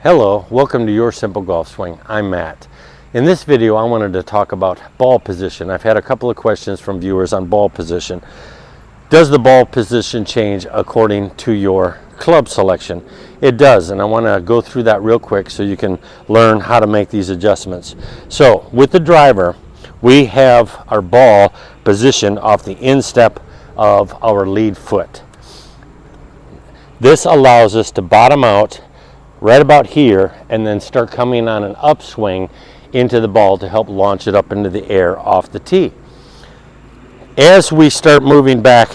Hello, welcome to Your Simple Golf Swing. I'm Matt. In this video, I wanted to talk about ball position. I've had a couple of questions from viewers on ball position. Does the ball position change according to your club selection? It does, and I want to go through that real quick so you can learn how to make these adjustments. So with the driver, we have our ball positioned off the instep of our lead foot. This allows us to bottom out right about here and then start coming on an upswing into the ball to help launch it up into the air off the tee. As we start moving back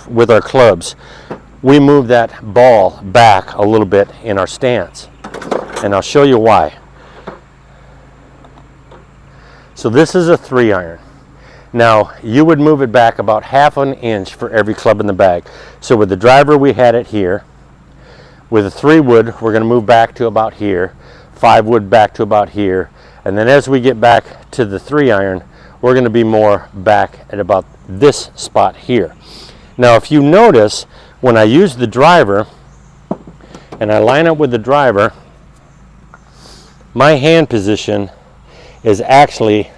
with our clubs, we move that ball back a little bit in our stance, and I'll show you why. So this is a 3-iron. Now you would move it back about ½ an inch for every club in the bag. So with the driver, we had it here. With a 3-wood, we're going to move back to about here, 5-wood back to about here, and then as we get back to the 3-iron, we're going to be more back at about this spot here. Now if you notice, when I use the driver and I line up with the driver, my hand position is actually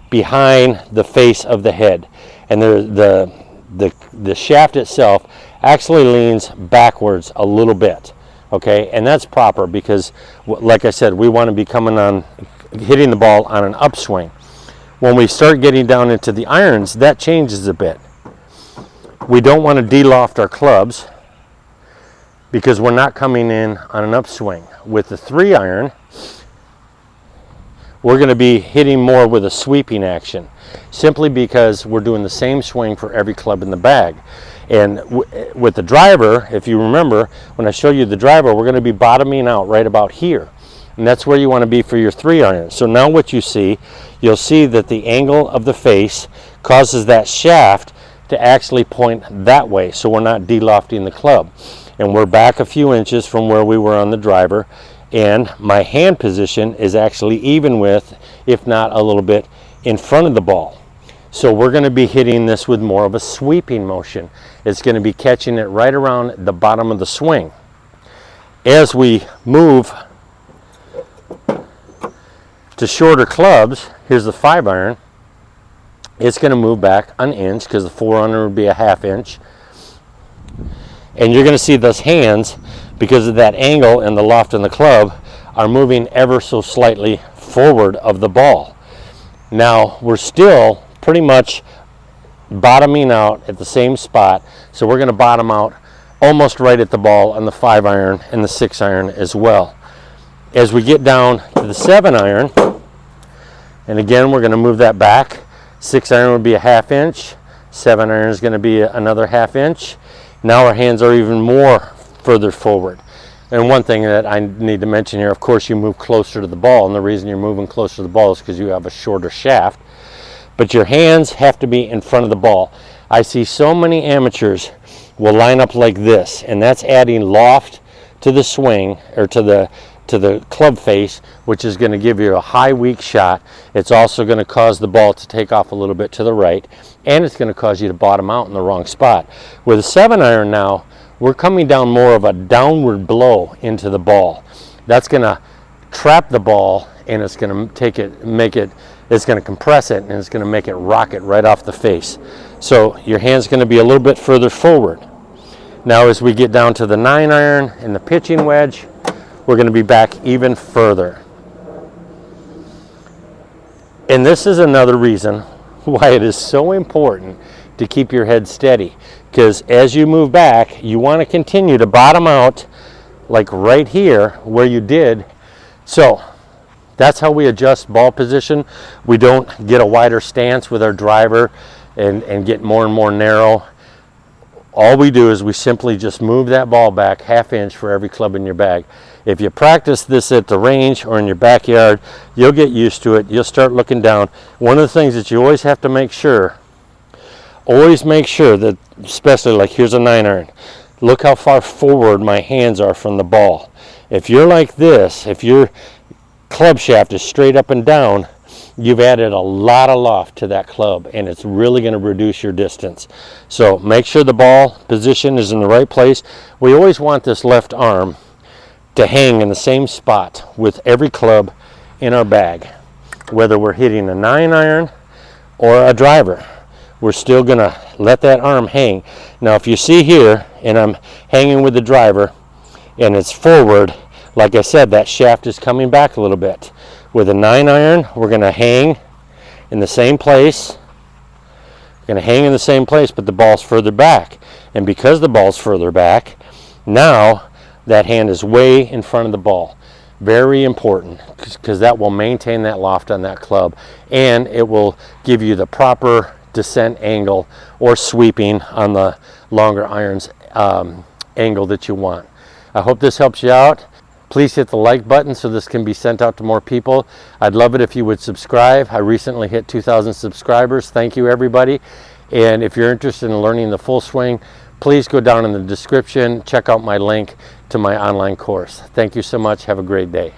behind the face of the head, and the shaft itself actually leans backwards a little bit, okay? And that's proper because, like I said, we want to be hitting the ball on an upswing. When we start getting down into the irons, that changes a bit. We don't want to de-loft our clubs because we're not coming in on an upswing. With the 3-iron, we're going to be hitting more with a sweeping action, simply because we're doing the same swing for every club in the bag. And with the driver, if you remember, when I show you the driver, we're going to be bottoming out right about here. And that's where you want to be for your 3-iron. So now what you see, you'll see that the angle of the face causes that shaft to actually point that way, so we're not de-lofting the club. And we're back a few inches from where we were on the driver, and my hand position is actually even with, if not a little bit, in front of the ball. So we're going to be hitting this with more of a sweeping motion. It's going to be catching it right around the bottom of the swing. As we move to shorter clubs, here's the 5-iron. It's going to move back an inch because the 4-iron would be a ½ inch. And you're going to see those hands, because of that angle and the loft in the club, are moving ever so slightly forward of the ball. Now we're still pretty much bottoming out at the same spot, so we're going to bottom out almost right at the ball on the 5-iron and the 6-iron as well. As we get down to the 7-iron, and again we're going to move that back. 6-iron would be a ½ inch, 7-iron is going to be another ½ inch. Now our hands are even more further forward. And one thing that I need to mention here, of course, you move closer to the ball, and the reason you're moving closer to the ball is because you have a shorter shaft. But your hands have to be in front of the ball. I see so many amateurs will line up like this, and that's adding loft to the swing, or to the club face, which is going to give you a high weak shot. It's also going to cause the ball to take off a little bit to the right, and it's going to cause you to bottom out in the wrong spot. With a 7-iron now, we're coming down more of a downward blow into the ball. That's going to trap the ball, and it's going to it's going to compress it, and it's going to make it rocket right off the face. So your hand's going to be a little bit further forward. Now as we get down to the 9-iron and the pitching wedge, we're going to be back even further. And this is another reason why it is so important to keep your head steady, because as you move back, you want to continue to bottom out like right here where you did. So that's how we adjust ball position. We don't get a wider stance with our driver and get more and more narrow. All we do is we simply just move that ball back ½ inch for every club in your bag. If you practice this at the range or in your backyard, you'll get used to it. You'll start looking down. One of the things that you always have to make sure, that, especially like here's a 9-iron, look how far forward my hands are from the ball. If you're like this, if your club shaft is straight up and down, you've added a lot of loft to that club, and it's really going to reduce your distance. So make sure the ball position is in the right place. We always want this left arm to hang in the same spot with every club in our bag. Whether we're hitting a 9-iron or a driver, we're still gonna let that arm hang. Now if you see here, and I'm hanging with the driver, and it's forward, like I said, that shaft is coming back a little bit. With a 9-iron, we're gonna hang in the same place. We're gonna hang in the same place, but the ball's further back. And because the ball's further back, now that hand is way in front of the ball. Very important, because that will maintain that loft on that club, and it will give you the proper descent angle or sweeping on the longer irons angle that you want. I hope this helps you out. Please hit the like button so this can be sent out to more people. I'd love it if you would subscribe. I recently hit 2,000 subscribers. Thank you, everybody. And if you're interested in learning the full swing, please go down in the description, check out my link to my online course. Thank you so much. Have a great day.